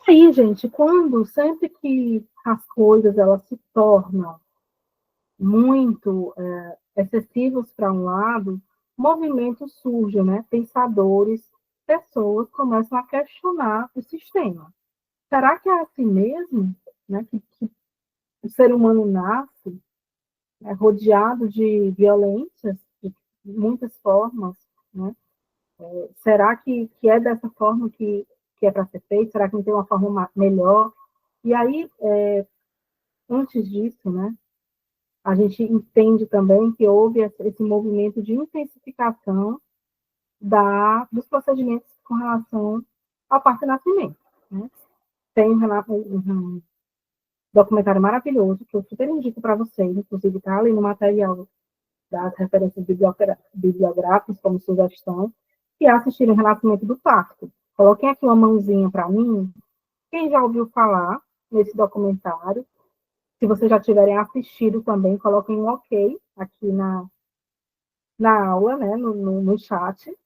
Aí, gente, sempre que as coisas elas se tornam muito excessivos para um lado, movimentos surgem, né? Pensadores, pessoas começam a questionar o sistema. Será que é assim mesmo, né? Que o ser humano nasce rodeado de violências de muitas formas, né? Será que é dessa forma que é para ser feito? Será que não tem uma forma melhor? E aí, antes disso, né? A gente entende também que houve esse movimento de intensificação dos procedimentos com relação ao parto e nascimento. Né? Tem um documentário maravilhoso que eu super indico para vocês, inclusive está ali no material das referências bibliográficas como sugestão, que é assistir o Renascimento do Parto. Coloquem aqui uma mãozinha para mim. Quem já ouviu falar nesse documentário? Se vocês já tiverem assistido também, coloquem um ok aqui na aula, né, no chat,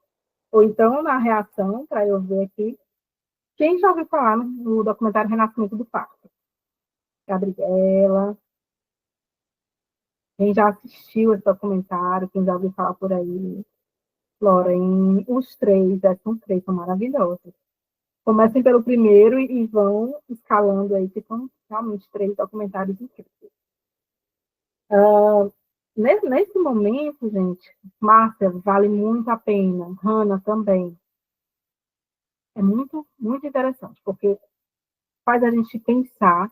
ou então na reação, para eu ver aqui. Quem já ouviu falar no documentário Renascimento do Parto? Gabriela. Quem já assistiu esse documentário? Quem já ouviu falar por aí? Lorene. Os três, são maravilhosos. Comecem pelo primeiro e vão escalando aí, que são realmente três documentários incríveis. Nesse momento, gente, Márcia, vale muito a pena. Hannah também. É muito, muito interessante, porque faz a gente pensar.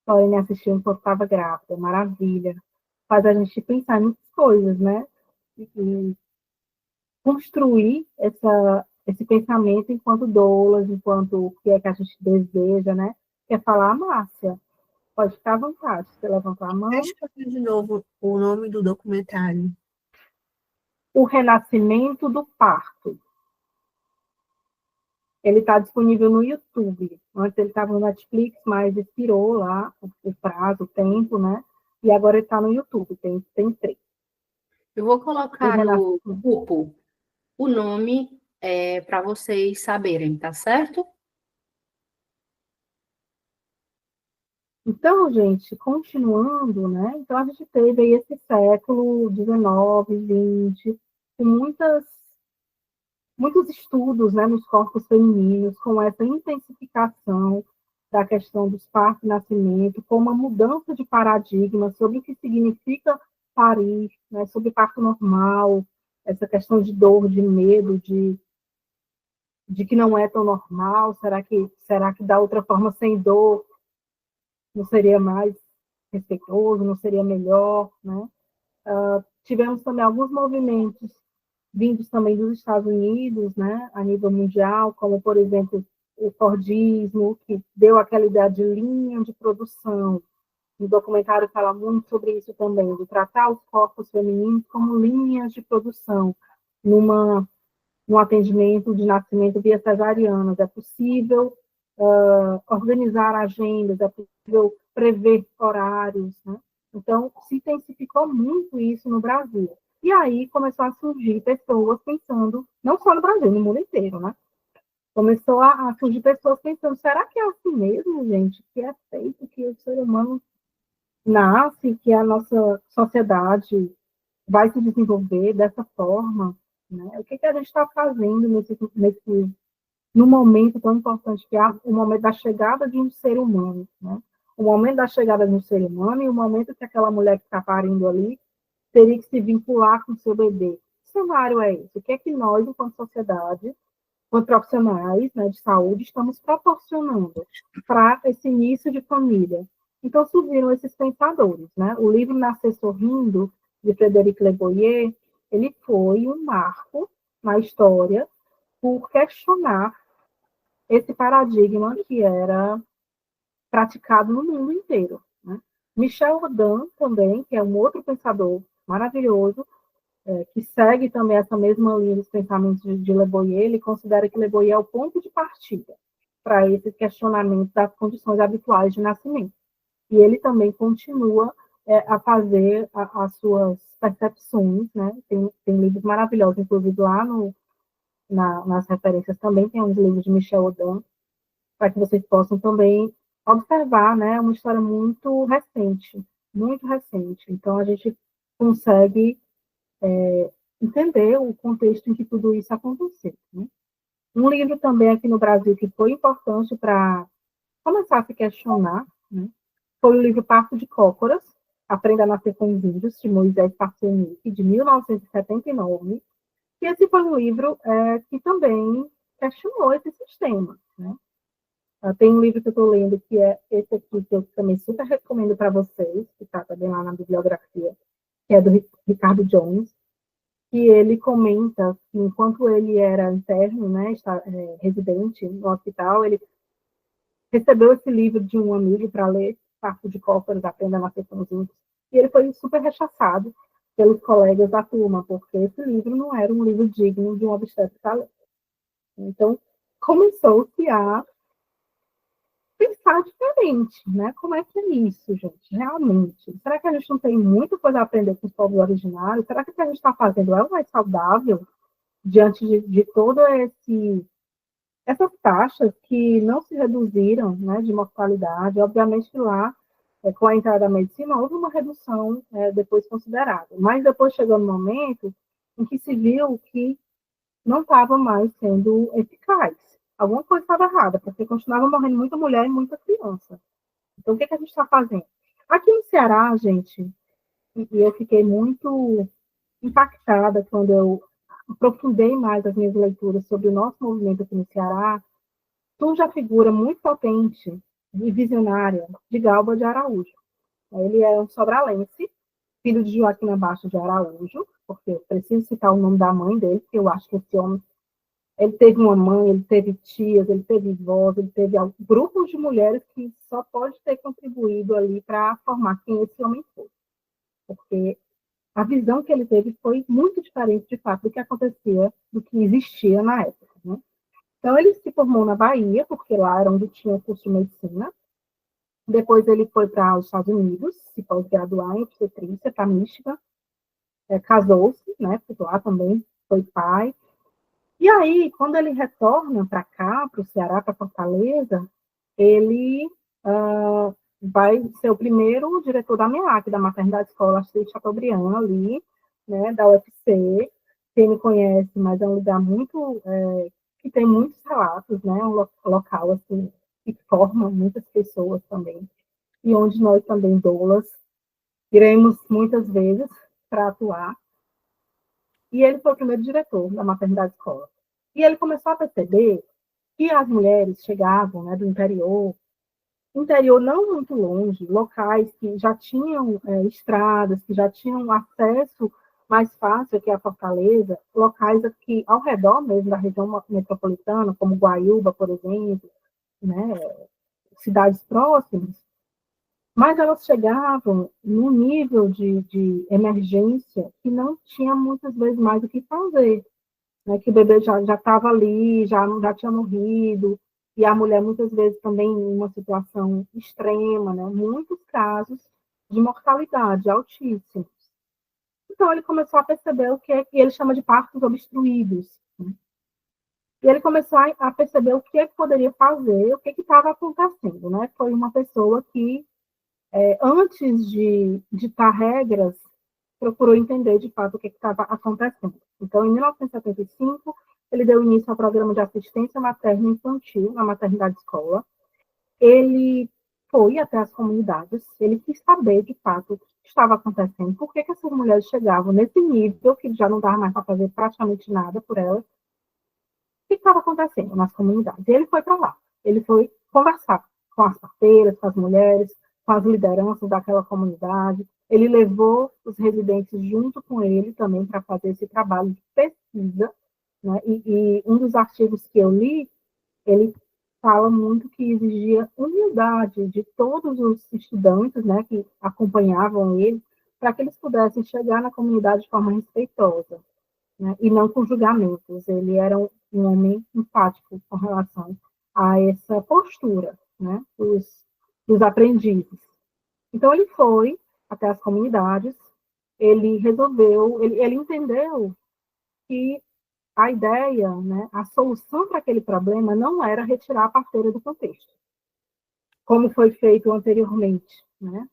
Lorena assistiu enquanto estava grávida, maravilha. Faz a gente pensar em muitas coisas, né? E construir esse pensamento enquanto doulas, enquanto o que é que a gente deseja, né? Quer falar, Márcia? Pode ficar à vontade. Você levantou a mão. Deixa eu ver de novo o nome do documentário. O Renascimento do Parto. Ele está disponível no YouTube. Antes ele estava no Netflix, mas expirou lá o prazo, o tempo, né? E agora ele está no YouTube. Tem três. Eu vou colocar no grupo o nome para vocês saberem, tá certo? Então, gente, continuando, né? Então, a gente teve aí esse século XIX, XX, com muitos estudos, né, nos corpos femininos, com essa intensificação da questão dos partos e nascimento, com uma mudança de paradigma sobre o que significa parir, né, sobre parto normal, essa questão de dor, de medo, de que não é tão normal, será que da outra forma sem dor não seria mais respeitoso, não seria melhor, né? Tivemos também alguns movimentos vindos também dos Estados Unidos, né, a nível mundial, como, por exemplo, o Fordismo, que deu aquela ideia de linha de produção. O documentário fala muito sobre isso também, de tratar os corpos femininos como linhas de produção, num atendimento de nascimento via cesariana. É possível organizar agendas, é possível prever horários, né? Então, se intensificou muito isso no Brasil. E aí começou a surgir pessoas pensando, não só no Brasil, no mundo inteiro, né? Começou a surgir pessoas pensando, será que é assim mesmo, gente? Que é feito, que o ser humano nasce, que a nossa sociedade vai se desenvolver dessa forma, né? O que a gente está fazendo no momento tão importante que é o momento da chegada de um ser humano, né? O momento da chegada de um ser humano e o momento que aquela mulher que está parindo ali teria que se vincular com o seu bebê. Que cenário é esse? O que é que nós, enquanto sociedade, enquanto profissionais, né, de saúde, estamos proporcionando para esse início de família? Então, surgiram esses pensadores, né? O livro Nascer Sorrindo, de Frederic Leboyer, ele foi um marco na história por questionar esse paradigma que era praticado no mundo inteiro. Né? Michel Rodin também, que é um outro pensador maravilhoso, que segue também essa mesma linha dos pensamentos de Le Boyer, ele considera que Le Boyer é o ponto de partida para esse questionamento das condições habituais de nascimento. E ele também continua a fazer as suas percepções, né? Tem livros maravilhosos, inclusive lá nas referências também tem uns livros de Michel Rodin, para que vocês possam também observar, né, uma história muito recente, muito recente. Então, a gente consegue entender o contexto em que tudo isso aconteceu, né? Um livro também aqui no Brasil que foi importante para começar a se questionar, né, foi o livro Parto de Cócoras, Aprenda a Nascer com os Índios, de Moisés Pacionic, de 1979. E esse foi um livro que também questionou esse sistema, né? Tem um livro que eu estou lendo, que é esse aqui, que eu também super recomendo para vocês, que está também lá na bibliografia, que é do Ricardo Jones, que ele comenta que enquanto ele era interno, né, residente no hospital, ele recebeu esse livro de um amigo para ler, Parto de Cócoras, Aprenda a Nascer com os Índios, e ele foi super rechaçado pelos colegas da turma, porque esse livro não era um livro digno de um obstetra ler. Então, começou-se a pensar diferente, né? Como é que é isso, gente? Realmente. Será que a gente não tem muita coisa a aprender com os povos originários? Será que o que a gente está fazendo é o mais saudável diante de todo essas taxas que não se reduziram, né, de mortalidade? Obviamente que lá, com a entrada da medicina, houve uma redução depois considerável. Mas depois chegou um momento em que se viu que não estava mais sendo eficaz. Alguma coisa estava errada, porque continuava morrendo muita mulher e muita criança. Então, o que a gente está fazendo? Aqui no Ceará, gente, e eu fiquei muito impactada quando eu aprofundei mais as minhas leituras sobre o nosso movimento aqui no Ceará, surge a figura muito potente e visionária de Galba de Araújo. Ele é um sobralense, filho de Joaquina Bastos de Araújo, porque eu preciso citar o nome da mãe dele, porque eu acho que esse homem, ele teve uma mãe, ele teve tias, ele teve vós, ele teve grupos de mulheres que só pode ter contribuído ali para formar quem esse homem foi. Porque a visão que ele teve foi muito diferente, de fato, do que acontecia, do que existia na época, né? Então, ele se formou na Bahia, porque lá era onde tinha o curso de medicina. Depois, ele foi para os Estados Unidos, se pós-graduar em obstetrícia, para Michigan. Casou-se, né? Porque lá também foi pai. E aí, quando ele retorna para cá, para o Ceará, para Fortaleza, ele vai ser o primeiro diretor da MEAC, da Maternidade Escola Astrid Chateaubriand, ali, né, da UFC. Quem me conhece, mas é um lugar muito que tem muitos relatos, né, um local assim que forma muitas pessoas também, e onde nós também doulas iremos muitas vezes para atuar. E ele foi o primeiro diretor da Maternidade Escola. E ele começou a perceber que as mulheres chegavam, né, do interior não muito longe, locais que já tinham estradas, que já tinham acesso mais fácil aqui a Fortaleza, locais aqui ao redor mesmo da região metropolitana, como Guaiúba, por exemplo, né, cidades próximas, mas elas chegavam num nível de emergência que não tinha muitas vezes mais o que fazer, né, que o bebê já estava ali, já tinha morrido, e a mulher muitas vezes também em uma situação extrema, né, muitos casos de mortalidade altíssimos. Então ele começou a perceber o que ele chama de partos obstruídos, né? E ele começou a perceber o que poderia fazer, o que estava acontecendo, né? Foi uma pessoa que, antes de ditar regras, procurou entender, de fato, o que estava acontecendo. Então, em 1975, ele deu início ao programa de assistência materna infantil na maternidade escola. Ele foi até as comunidades, ele quis saber, de fato, o que estava acontecendo, por que essas mulheres chegavam nesse nível, que já não dava mais para fazer praticamente nada por elas, o que estava acontecendo nas comunidades. E ele foi para lá, ele foi conversar com as parteiras, com as mulheres, com as lideranças daquela comunidade. Ele levou os residentes junto com ele também para fazer esse trabalho de pesquisa, né? E um dos artigos que eu li, ele fala muito que exigia humildade de todos os estudantes, né, que acompanhavam ele, para que eles pudessem chegar na comunidade de forma respeitosa, né, e não com julgamentos. Ele era um homem empático com relação a essa postura, né, dos aprendizes. Então, ele foi até as comunidades, ele resolveu, ele entendeu que a ideia, né, a solução para aquele problema não era retirar a parteira do contexto, como foi feito anteriormente, né,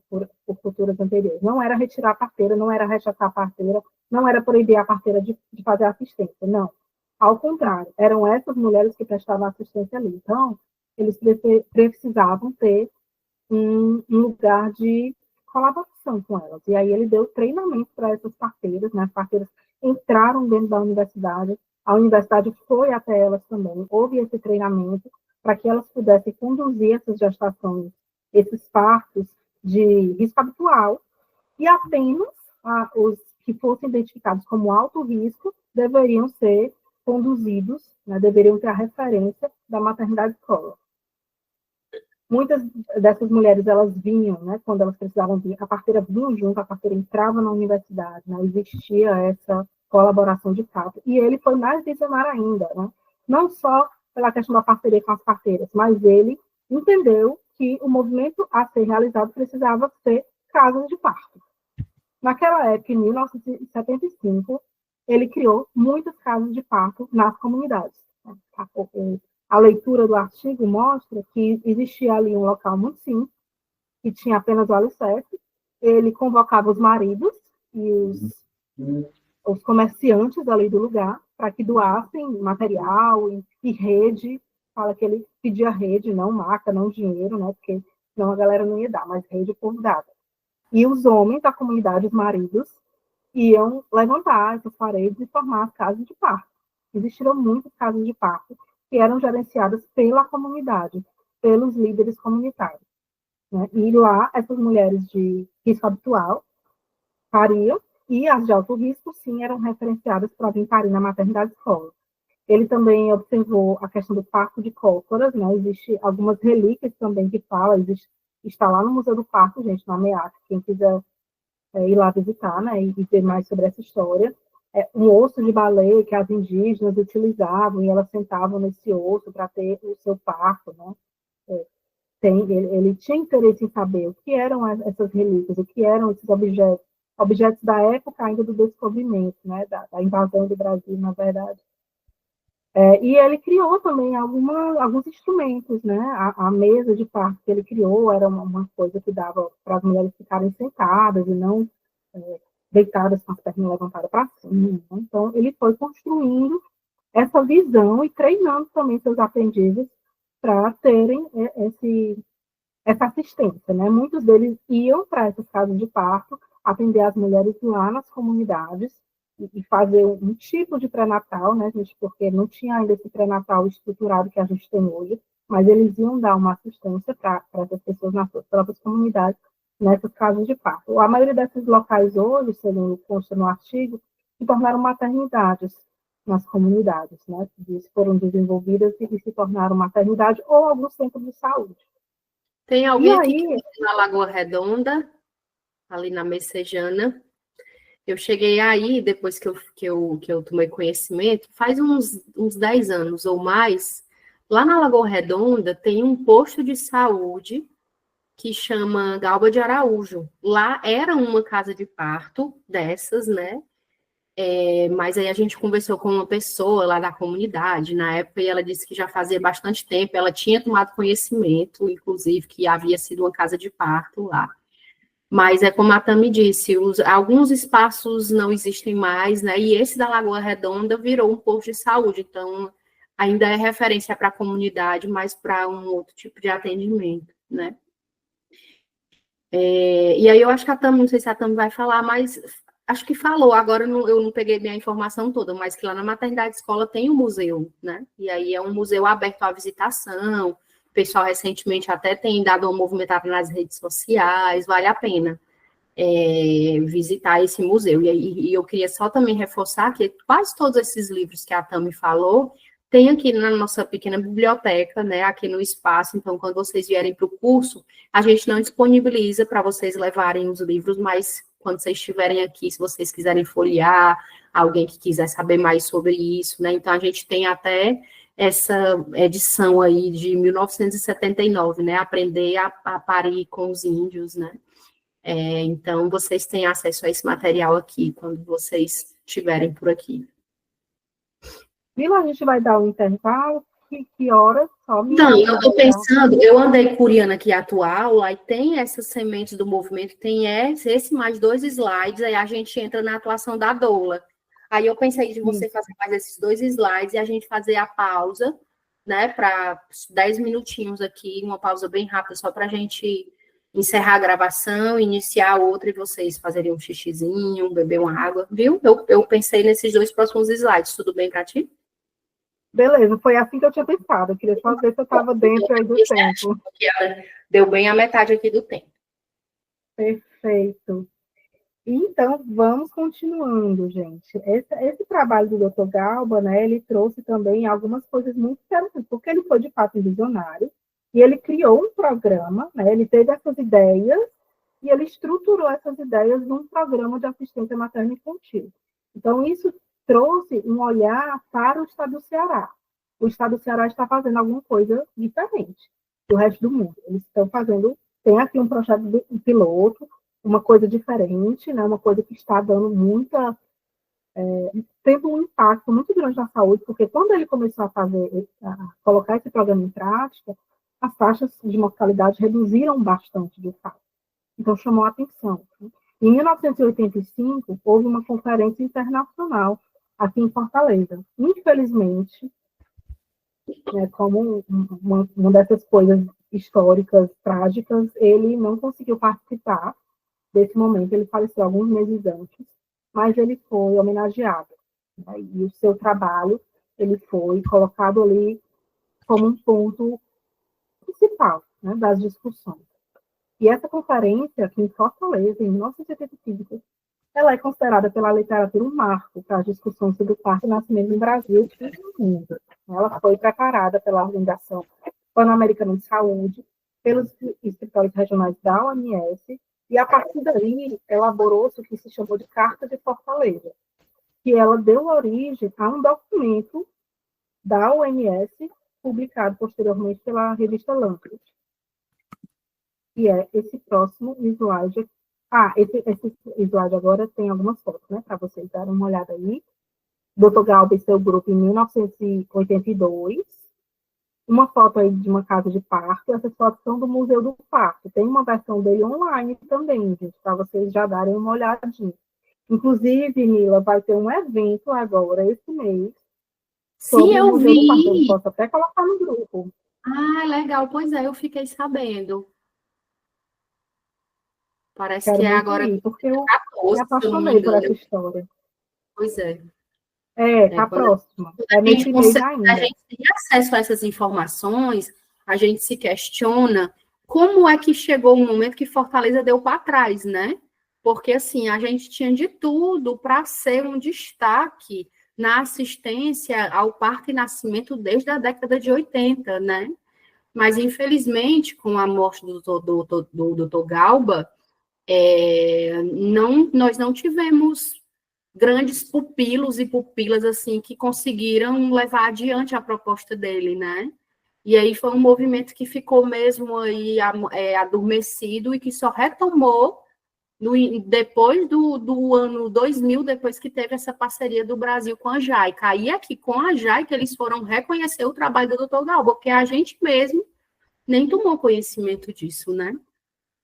por culturas anteriores. Não era retirar a parteira, não era rechaçar a parteira, não era proibir a parteira de fazer assistência, não. Ao contrário, eram essas mulheres que prestavam assistência ali. Então, eles precisavam ter um lugar de colaboração com elas. E aí ele deu treinamento para essas parteiras, né? As parteiras entraram dentro da universidade, a universidade foi até elas também, houve esse treinamento para que elas pudessem conduzir essas gestações, esses partos de risco habitual, e apenas os que fossem identificados como alto risco deveriam ser conduzidos, né, deveriam ter a referência da maternidade escola. Muitas dessas mulheres, elas vinham, né, quando elas precisavam vir, a parteira vinha junto, a parteira entrava na universidade, né, existia essa colaboração de fato. E ele foi mais visionário ainda, né, não só pela questão da parceria com as parteiras, mas ele entendeu que o movimento a ser realizado precisava ser casas de parto. Naquela época, em 1975, ele criou muitas casas de parto nas comunidades. A leitura do artigo mostra que existia ali um local muito simples, que tinha apenas o alicerce. Ele convocava os maridos e os comerciantes ali do lugar para que doassem material e rede. Fala que ele pedia rede, não maca, não dinheiro, né? Porque senão a galera não ia dar, mas rede o povo dava. E os homens da comunidade, os maridos, iam levantar essas paredes e formar as casas de parto. Existiram muitas casas de parto que eram gerenciadas pela comunidade, pelos líderes comunitários. Né? E lá, essas mulheres de risco habitual pariam, e as de alto risco, sim, eram referenciadas para vir parir na maternidade escola. Ele também observou a questão do parto de cócoras, né? Existem algumas relíquias também que falam, está lá no Museu do Parto, gente, na MEAC, quem quiser ir lá visitar, né, e ver mais sobre essa história. Um osso de baleia que as indígenas utilizavam, e elas sentavam nesse osso para ter o seu parto, né? Ele tinha interesse em saber o que eram essas relíquias, o que eram esses objetos da época ainda do descobrimento, né, da invasão do Brasil, na verdade. E ele criou também alguns instrumentos, né? A mesa de parto que ele criou era uma coisa que dava para as mulheres ficarem sentadas e não deitadas com as pernas levantadas para cima. Né? Então, ele foi construindo essa visão e treinando também seus aprendizes para terem essa assistência. Né? Muitos deles iam para essas casas de parto, atender as mulheres lá nas comunidades, e fazer um tipo de pré-natal, né, gente, porque não tinha ainda esse pré-natal estruturado que a gente tem hoje, mas eles iam dar uma assistência para essas pessoas nas suas próprias comunidades, nessas casas de parto. A maioria desses locais hoje, segundo consta no artigo, se tornaram maternidades nas comunidades, né, que foram desenvolvidas e se tornaram maternidade ou alguns centros de saúde. Tem alguém aqui que na Lagoa Redonda, ali na Messejana. Eu cheguei aí, depois que eu tomei conhecimento, faz uns 10 anos ou mais, lá na Lagoa Redonda tem um posto de saúde que chama Galba de Araújo. Lá era uma casa de parto dessas, né? Mas aí a gente conversou com uma pessoa lá da comunidade, na época, e ela disse que já fazia bastante tempo, ela tinha tomado conhecimento, inclusive, que havia sido uma casa de parto lá. Mas é como a Tami disse, alguns espaços não existem mais, né? E esse da Lagoa Redonda virou um posto de saúde, então ainda é referência para a comunidade, mas para um outro tipo de atendimento, né? E aí eu acho que a Tami, não sei se a Tami vai falar, mas acho que falou, agora eu não peguei minha informação toda, mas que lá na maternidade escola tem um museu, né? E aí é um museu aberto à visitação, o pessoal recentemente até tem dado uma movimentada nas redes sociais, vale a pena visitar esse museu. E eu queria só também reforçar que quase todos esses livros que a Tami falou tem aqui na nossa pequena biblioteca, né, aqui no espaço. Então, quando vocês vierem para o curso, a gente não disponibiliza para vocês levarem os livros, mas quando vocês estiverem aqui, se vocês quiserem folhear, alguém que quiser saber mais sobre isso, né, então a gente tem até essa edição aí de 1979, né, Aprender a Parir com os Índios, né. Então, vocês têm acesso a esse material aqui, quando vocês estiverem por aqui. Mila, a gente vai dar um intervalo? Que horas? Só me Então, eu estou dar. pensando, eu andei curiando aqui a tua aula, aí tem essas sementes do movimento, tem esse mais 2 slides, aí a gente entra na atuação da doula. Aí eu pensei de você fazer mais esses 2 slides e a gente fazer a pausa, né, para 10 minutinhos aqui, uma pausa bem rápida, só para a gente encerrar a gravação, iniciar a outra e vocês fazerem um xixizinho, beber uma água, viu? Eu pensei nesses 2 próximos slides, tudo bem para ti? Beleza, foi assim que eu tinha pensado. Eu queria só ver se eu estava dentro aí do tempo. Deu bem a metade aqui do tempo. Perfeito. Então, vamos continuando, gente. Esse trabalho do Dr. Galba, né, ele trouxe também algumas coisas muito interessantes, porque ele foi, de fato, um visionário, e ele criou um programa, né, ele teve essas ideias, e ele estruturou essas ideias num programa de assistência materna infantil. Então, isso trouxe um olhar para o estado do Ceará. O estado do Ceará está fazendo alguma coisa diferente do resto do mundo. Eles estão fazendo, tem aqui um projeto de piloto, uma coisa diferente, né? Uma coisa que está dando tendo um impacto muito grande na saúde, porque quando ele começou a colocar esse programa em prática, as taxas de mortalidade reduziram bastante, de fato. Então, chamou a atenção. Em 1985, houve uma conferência internacional aqui em Fortaleza. Infelizmente, né, como uma dessas coisas históricas, trágicas, ele não conseguiu participar desse momento. Ele faleceu alguns meses antes, mas ele foi homenageado. Né, e o seu trabalho ele foi colocado ali como um ponto principal, né, das discussões. E essa conferência, aqui em Fortaleza, em 1985, ela é considerada pela literatura um marco para as discussões sobre o parto e nascimento no Brasil e no mundo. Ela foi preparada pela Organização Pan-Americana de Saúde, pelos escritórios regionais da OMS, e a partir daí elaborou-se o que se chamou de Carta de Fortaleza, que ela deu origem a um documento da OMS, publicado posteriormente pela revista Lancet, que é esse próximo slide. Esse slide agora tem algumas fotos, né, para vocês darem uma olhada aí. Dr. Galba e seu grupo em 1982. Uma foto aí de uma casa de parto. Essas fotos são do Museu do Parto. Tem uma versão dele online também, gente, para vocês já darem uma olhadinha. Inclusive, Mila, vai ter um evento agora, esse mês. Sim, eu vi. Eu posso até colocar no grupo. Ah, legal. Pois é, eu fiquei sabendo. Parece Quero que é muito agora ir, porque eu 14, me se eu não me apaixonei por engano. essa história. Pois é. Tá Quando próxima. É nesse mês ainda. a gente tem acesso a essas informações, a gente se questiona como é que chegou o momento que Fortaleza deu para trás, né? Porque, assim, a gente tinha de tudo para ser um destaque na assistência ao parto e nascimento desde a década de 80, né? Mas, infelizmente, com a morte do Dr. Galba, nós não tivemos grandes pupilos e pupilas assim que conseguiram levar adiante a proposta dele, né? E aí foi um movimento que ficou mesmo aí adormecido e que só retomou depois do ano 2000, depois que teve essa parceria do Brasil com a JAICA. Aí é que com a JAICA eles foram reconhecer o trabalho do Dr. Galba, porque a gente mesmo nem tomou conhecimento disso, né?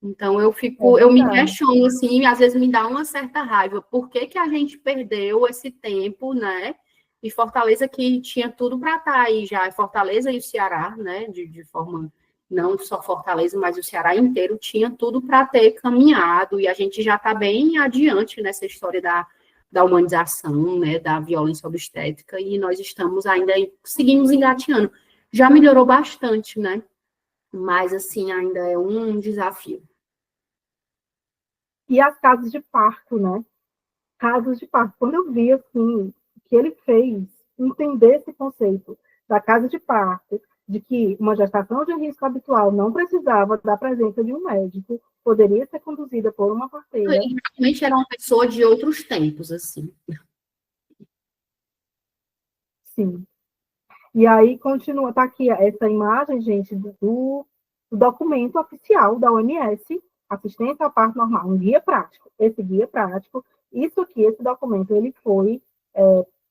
Então eu me questiono assim, às vezes me dá uma certa raiva. Por que que a gente perdeu esse tempo, né? E Fortaleza que tinha tudo para estar aí já, Fortaleza e o Ceará, né? De forma não só Fortaleza, mas o Ceará inteiro tinha tudo para ter caminhado e a gente já está bem adiante nessa história da humanização, né? Da violência obstétrica e nós estamos ainda seguimos engateando. Já melhorou bastante, né? Mas assim ainda é um desafio. E as casas de parto, né? Casas de parto. Quando eu vi, assim, que ele fez entender esse conceito da casa de parto, de que uma gestação de risco habitual não precisava da presença de um médico, poderia ser conduzida por uma parteira. Ele realmente era uma pessoa de outros tempos, assim. Sim. E aí continua, tá aqui essa imagem, gente, do documento oficial da OMS, Assistência ao Parto Normal, um guia prático. Esse guia prático, isso aqui, esse documento, ele foi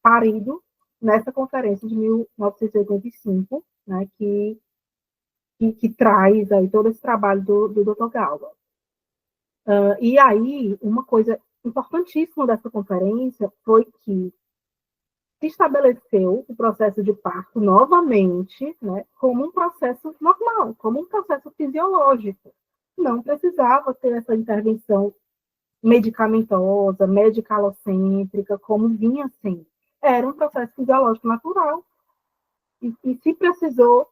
parido nessa conferência de 1985, né, que traz aí todo esse trabalho do Dr. Galba. E aí, uma coisa importantíssima dessa conferência foi que se estabeleceu o processo de parto novamente, né, como um processo normal, como um processo fisiológico. Não precisava ter essa intervenção medicamentosa, medicalocêntrica, como vinha sendo. Era um processo fisiológico natural. E se precisou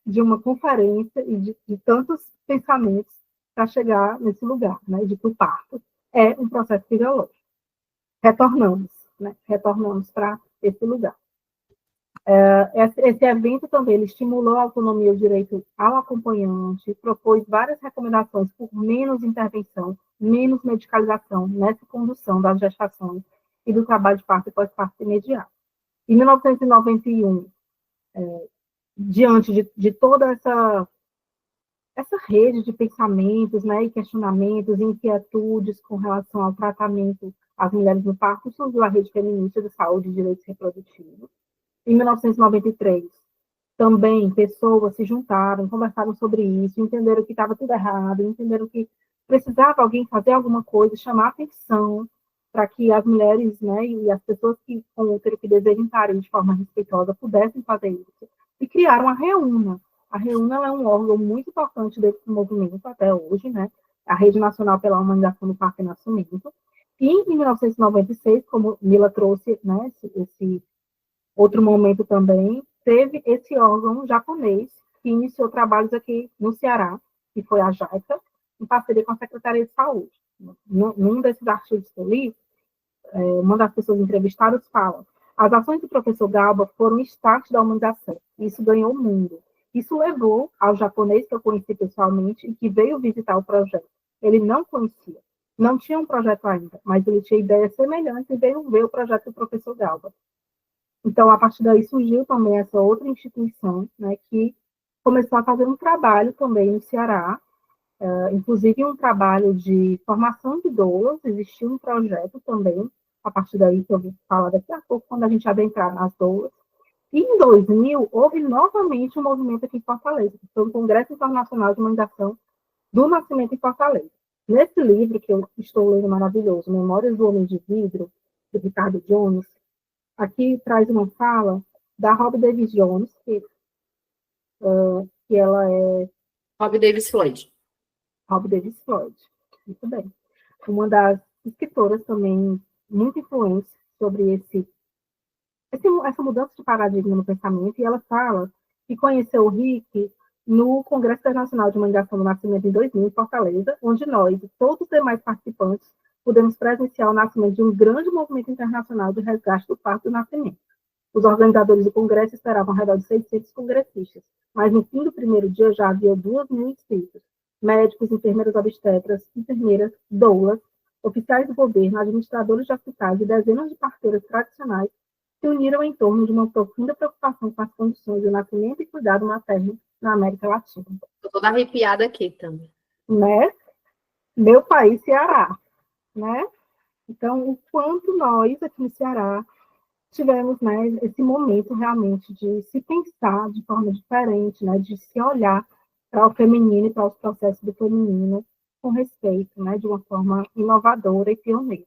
de uma conferência e de tantos pensamentos para chegar nesse lugar, né, de que o parto é um processo fisiológico. Retornamos para esse lugar. Esse evento também ele estimulou a autonomia e o direito ao acompanhante, propôs várias recomendações por menos intervenção, menos medicalização nessa condução das gestações e do trabalho de parto e pós-parto imediato. Em 1991, diante de toda essa rede de pensamentos, né, e questionamentos, e inquietudes com relação ao tratamento às mulheres no parto, surgiu a Rede Feminista de Saúde e Direitos Reprodutivos. Em 1993, também pessoas se juntaram, conversaram sobre isso, entenderam que estava tudo errado, entenderam que precisava alguém fazer alguma coisa, chamar atenção para que as mulheres, né, e as pessoas com útero que desejam parir de forma respeitosa pudessem fazer isso. E criaram a REUNA. A REUNA é um órgão muito importante desse movimento até hoje, né? A Rede Nacional pela Humanização do Parto e Nascimento. E em 1996, como Mila trouxe, né, esse outro momento também, teve esse órgão japonês que iniciou trabalhos aqui no Ceará, que foi a JAICA, em parceria com a Secretaria de Saúde. Num desses artigos que eu li, uma das pessoas entrevistadas fala: as ações do professor Galba foram o start da humanização. Isso ganhou o mundo. Isso levou ao japonês que eu conheci pessoalmente e que veio visitar o projeto. Ele não conhecia, não tinha um projeto ainda, mas ele tinha ideias semelhantes e veio ver o projeto do professor Galba. Então, a partir daí surgiu também essa outra instituição, né, que começou a fazer um trabalho também no Ceará, inclusive um trabalho de formação de doulas, existiu um projeto também, a partir daí que eu vou falar daqui a pouco, quando a gente adentrar nas doulas. E em 2000, houve novamente um movimento aqui em Fortaleza, que foi o Congresso Internacional de Humanização do Nascimento em Fortaleza. Nesse livro que eu estou lendo maravilhoso, Memórias do Homem de Vidro, de Ricardo Jones, aqui traz uma fala da Rob Davis Jones, que ela é... Rob Davis Floyd. Rob Davis Floyd, muito bem. Uma das escritoras também muito influentes sobre essa mudança de paradigma no pensamento, e ela fala que conheceu o Rick no Congresso Internacional de Humanização do Nascimento em 2000, em Fortaleza, onde nós e todos os demais participantes pudemos presenciar o nascimento de um grande movimento internacional de resgate do parto e do nascimento. Os organizadores do congresso esperavam ao redor de 600 congressistas, mas no fim do primeiro dia já havia 2.000 inscritos, médicos, enfermeiras obstetras, enfermeiras, doulas, oficiais do governo, administradores de hospitais e dezenas de parteiras tradicionais se uniram em torno de uma profunda preocupação com as condições de nascimento e cuidado materno na América Latina. Estou toda arrepiada aqui também. Né? Meu país, Ceará. Né? Então, o quanto nós, aqui no Ceará, tivemos, né, esse momento realmente de se pensar de forma diferente, né, de se olhar para o feminino e para os processos do feminino com respeito, né, de uma forma inovadora e pioneira.